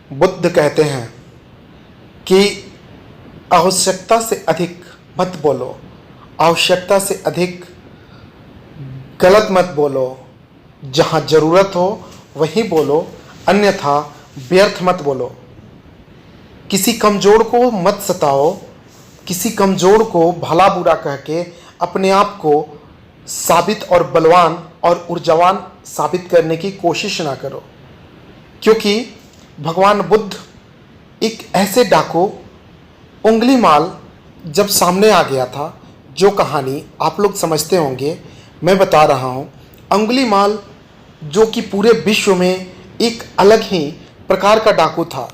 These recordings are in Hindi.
बुद्ध कहते हैं कि आवश्यकता से अधिक मत बोलो, आवश्यकता से अधिक गलत मत बोलो। जहाँ ज़रूरत हो वहीं बोलो, अन्यथा व्यर्थ मत बोलो। किसी कमज़ोर को मत सताओ, किसी कमज़ोर को भला बुरा कह के अपने आप को साबित और बलवान और ऊर्जावान साबित करने की कोशिश ना करो। क्योंकि भगवान बुद्ध एक ऐसे डाकू उंगलीमाल जब सामने आ गया था, जो कहानी आप लोग समझते होंगे, मैं बता रहा हूँ। उंगलीमाल जो कि पूरे विश्व में एक अलग ही प्रकार का डाकू था।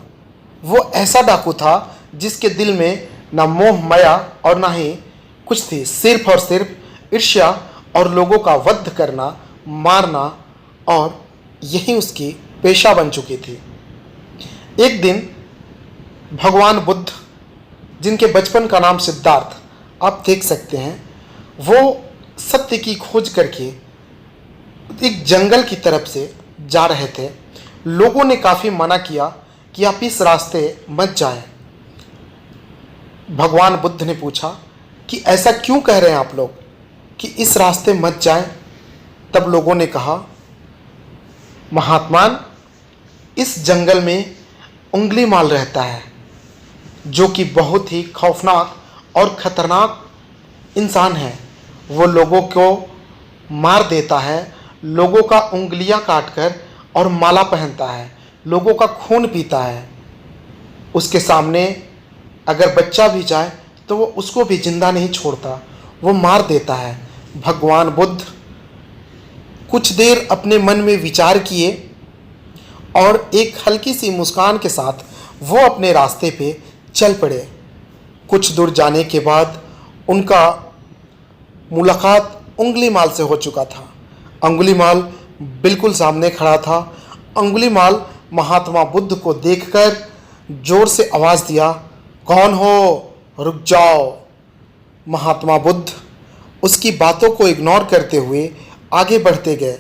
वो ऐसा डाकू था जिसके दिल में ना मोह माया और ना ही कुछ थी, सिर्फ और सिर्फ ईर्ष्या और लोगों का वध करना, मारना, और यही उसकी पेशा बन चुकी थी। एक दिन भगवान बुद्ध, जिनके बचपन का नाम सिद्धार्थ आप देख सकते हैं, वो सत्य की खोज करके एक जंगल की तरफ से जा रहे थे। लोगों ने काफ़ी मना किया कि आप इस रास्ते मत जाएं। भगवान बुद्ध ने पूछा कि ऐसा क्यों कह रहे हैं आप लोग कि इस रास्ते मत जाएं? तब लोगों ने कहा, महात्मान, इस जंगल में उंगलीमाल रहता है, जो कि बहुत ही खौफनाक और ख़तरनाक इंसान है। वो लोगों को मार देता है, लोगों का उंगलियां काटकर और माला पहनता है, लोगों का खून पीता है। उसके सामने अगर बच्चा भी जाए तो वो उसको भी जिंदा नहीं छोड़ता, वो मार देता है। भगवान बुद्ध कुछ देर अपने मन में विचार किए और एक हल्की सी मुस्कान के साथ वो अपने रास्ते पे चल पड़े। कुछ दूर जाने के बाद उनका मुलाकात उंगलीमाल से हो चुका था। उंगलीमाल बिल्कुल सामने खड़ा था। उंगलीमाल महात्मा बुद्ध को देखकर जोर से आवाज़ दिया, कौन हो, रुक जाओ। महात्मा बुद्ध उसकी बातों को इग्नोर करते हुए आगे बढ़ते गए।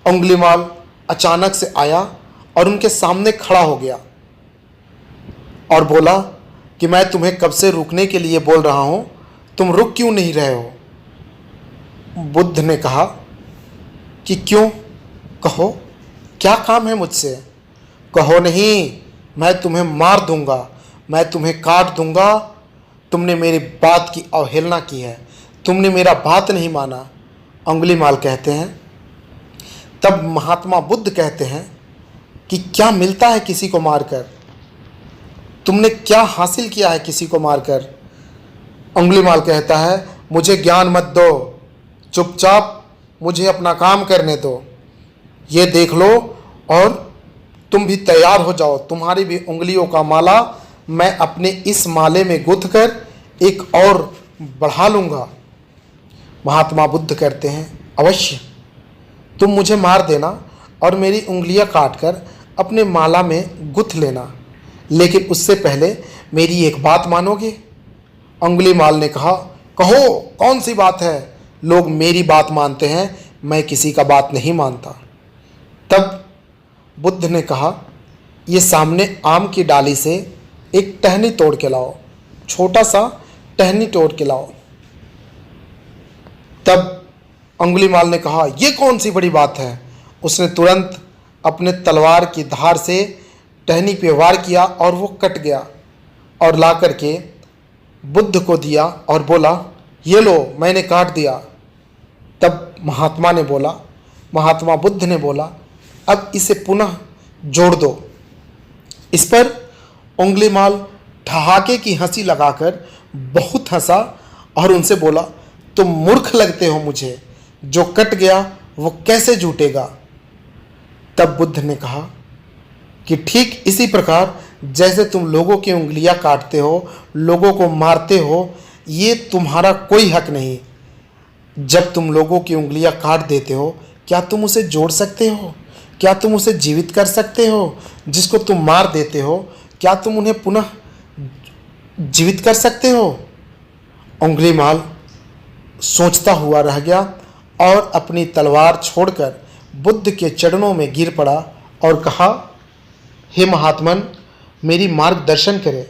उंगलीमाल अचानक से आया और उनके सामने खड़ा हो गया और बोला कि मैं तुम्हें कब से रुकने के लिए बोल रहा हूँ, तुम रुक क्यों नहीं रहे हो? बुद्ध ने कहा कि क्यों, कहो, क्या काम है मुझसे? कहो नहीं, मैं तुम्हें मार दूंगा, मैं तुम्हें काट दूंगा। तुमने मेरी बात की अवहेलना की है, तुमने मेरा बात नहीं माना। उंगलीमाल कहते हैं। तब महात्मा बुद्ध कहते हैं कि क्या मिलता है किसी को मारकर? तुमने क्या हासिल किया है किसी को मारकर? उंगलीमाल कहता है, मुझे ज्ञान मत दो, चुपचाप मुझे अपना काम करने दो। ये देख लो और तुम भी तैयार हो जाओ, तुम्हारी भी उंगलियों का माला मैं अपने इस माले में गुंथ कर एक और बढ़ा लूँगा। महात्मा बुद्ध कहते हैं, अवश्य तुम मुझे मार देना और मेरी उंगलियां काटकर अपने माला में गुंथ लेना, लेकिन उससे पहले मेरी एक बात मानोगे? उंगलीमाल ने कहा, कहो, कौन सी बात है? लोग मेरी बात मानते हैं, मैं किसी का बात नहीं मानता। तब बुद्ध ने कहा, ये सामने आम की डाली से एक टहनी तोड़ के लाओ, छोटा सा टहनी तोड़ के लाओ। तब उंगलीमाल ने कहा, ये कौन सी बड़ी बात है? उसने तुरंत अपने तलवार की धार से टहनी पे वार किया और वो कट गया और ला करके बुद्ध को दिया और बोला, ये लो, मैंने काट दिया। तब महात्मा बुद्ध ने बोला, अब इसे पुनः जोड़ दो। इस पर उंगलीमाल ठहाके की हंसी लगाकर बहुत हंसा और उनसे बोला, तुम मूर्ख लगते हो मुझे, जो कट गया वो कैसे जुटेगा? तब बुद्ध ने कहा कि ठीक इसी प्रकार जैसे तुम लोगों की उंगलियां काटते हो, लोगों को मारते हो, ये तुम्हारा कोई हक नहीं। जब तुम लोगों की उंगलियां काट देते हो, क्या तुम उसे जोड़ सकते हो? क्या तुम उसे जीवित कर सकते हो? जिसको तुम मार देते हो, क्या तुम उन्हें पुनः जीवित कर सकते हो? उंगलीमाल सोचता हुआ रह गया और अपनी तलवार छोड़कर बुद्ध के चरणों में गिर पड़ा और कहा, हे महात्मन, मेरी मार्गदर्शन करें।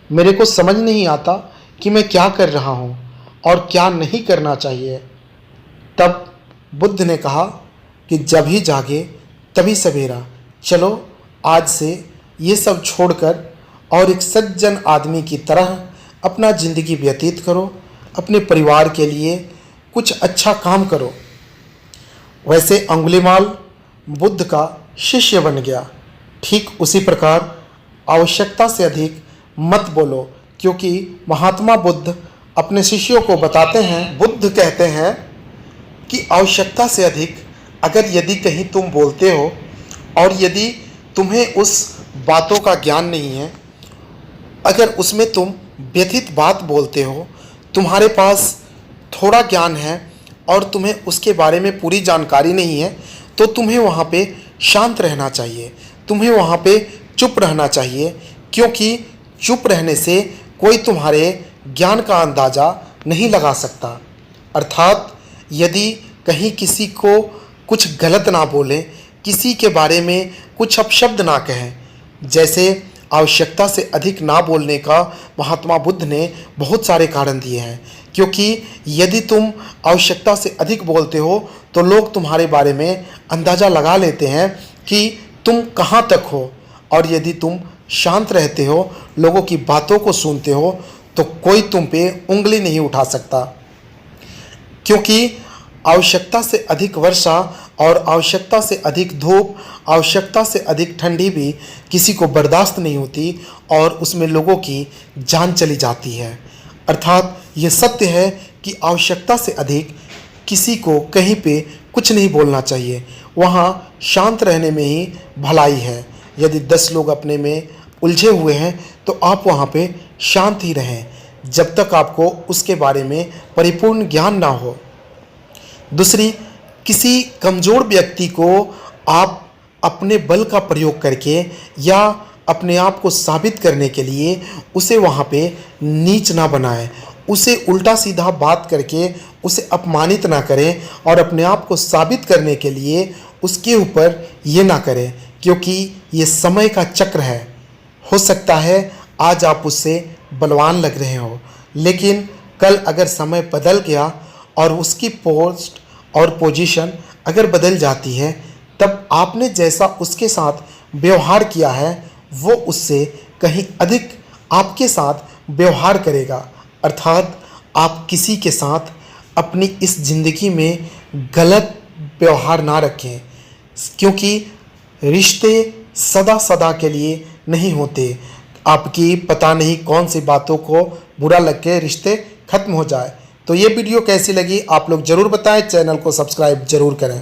मेरे को समझ नहीं आता कि मैं क्या कर रहा हूँ और क्या नहीं करना चाहिए। तब बुद्ध ने कहा कि जब ही जागे तभी सवेरा। चलो आज से ये सब छोड़कर और एक सज्जन आदमी की तरह अपना ज़िंदगी व्यतीत करो, अपने परिवार के लिए कुछ अच्छा काम करो। वैसे अंगुलीमाल बुद्ध का शिष्य बन गया। ठीक उसी प्रकार आवश्यकता से अधिक मत बोलो, क्योंकि महात्मा बुद्ध अपने शिष्यों को बताते हैं, बुद्ध कहते हैं कि आवश्यकता से अधिक अगर यदि कहीं तुम बोलते हो और यदि तुम्हें उस बातों का ज्ञान नहीं है, अगर उसमें तुम व्यथित बात बोलते हो, तुम्हारे पास थोड़ा ज्ञान है और तुम्हें उसके बारे में पूरी जानकारी नहीं है, तो तुम्हें वहाँ पे शांत रहना चाहिए, तुम्हें वहाँ पे चुप रहना चाहिए, क्योंकि चुप रहने से कोई तुम्हारे ज्ञान का अंदाज़ा नहीं लगा सकता। अर्थात यदि कहीं किसी को कुछ गलत ना बोलें, किसी के बारे में कुछ अपशब्द ना कहें। जैसे आवश्यकता से अधिक ना बोलने का महात्मा बुद्ध ने बहुत सारे कारण दिए हैं, क्योंकि यदि तुम आवश्यकता से अधिक बोलते हो तो लोग तुम्हारे बारे में अंदाज़ा लगा लेते हैं कि तुम कहाँ तक हो, और यदि तुम शांत रहते हो, लोगों की बातों को सुनते हो, तो कोई तुम पे उंगली नहीं उठा सकता। क्योंकि आवश्यकता से अधिक वर्षा और आवश्यकता से अधिक धूप, आवश्यकता से अधिक ठंडी भी किसी को बर्दाश्त नहीं होती और उसमें लोगों की जान चली जाती है। अर्थात ये सत्य है कि आवश्यकता से अधिक किसी को कहीं पे कुछ नहीं बोलना चाहिए। वहाँ शांत रहने में ही भलाई है। यदि 10 लोग अपने में उलझे हुए हैं तो आप वहाँ पे शांत ही रहें जब तक आपको उसके बारे में परिपूर्ण ज्ञान ना हो। दूसरी, किसी कमज़ोर व्यक्ति को आप अपने बल का प्रयोग करके या अपने आप को साबित करने के लिए उसे वहाँ पे नीच ना बनाएं, उसे उल्टा सीधा बात करके उसे अपमानित ना करें और अपने आप को साबित करने के लिए उसके ऊपर ये ना करें, क्योंकि ये समय का चक्र है। हो सकता है आज आप उससे बलवान लग रहे हो, लेकिन कल अगर समय बदल गया और उसकी पोस्ट और पोजीशन अगर बदल जाती है, तब आपने जैसा उसके साथ व्यवहार किया है वो उससे कहीं अधिक आपके साथ व्यवहार करेगा। अर्थात आप किसी के साथ अपनी इस ज़िंदगी में गलत व्यवहार ना रखें, क्योंकि रिश्ते सदा सदा के लिए नहीं होते। आपकी पता नहीं कौन सी बातों को बुरा लग के रिश्ते खत्म हो जाए। तो ये वीडियो कैसी लगी आप लोग ज़रूर बताएं, चैनल को सब्सक्राइब ज़रूर करें।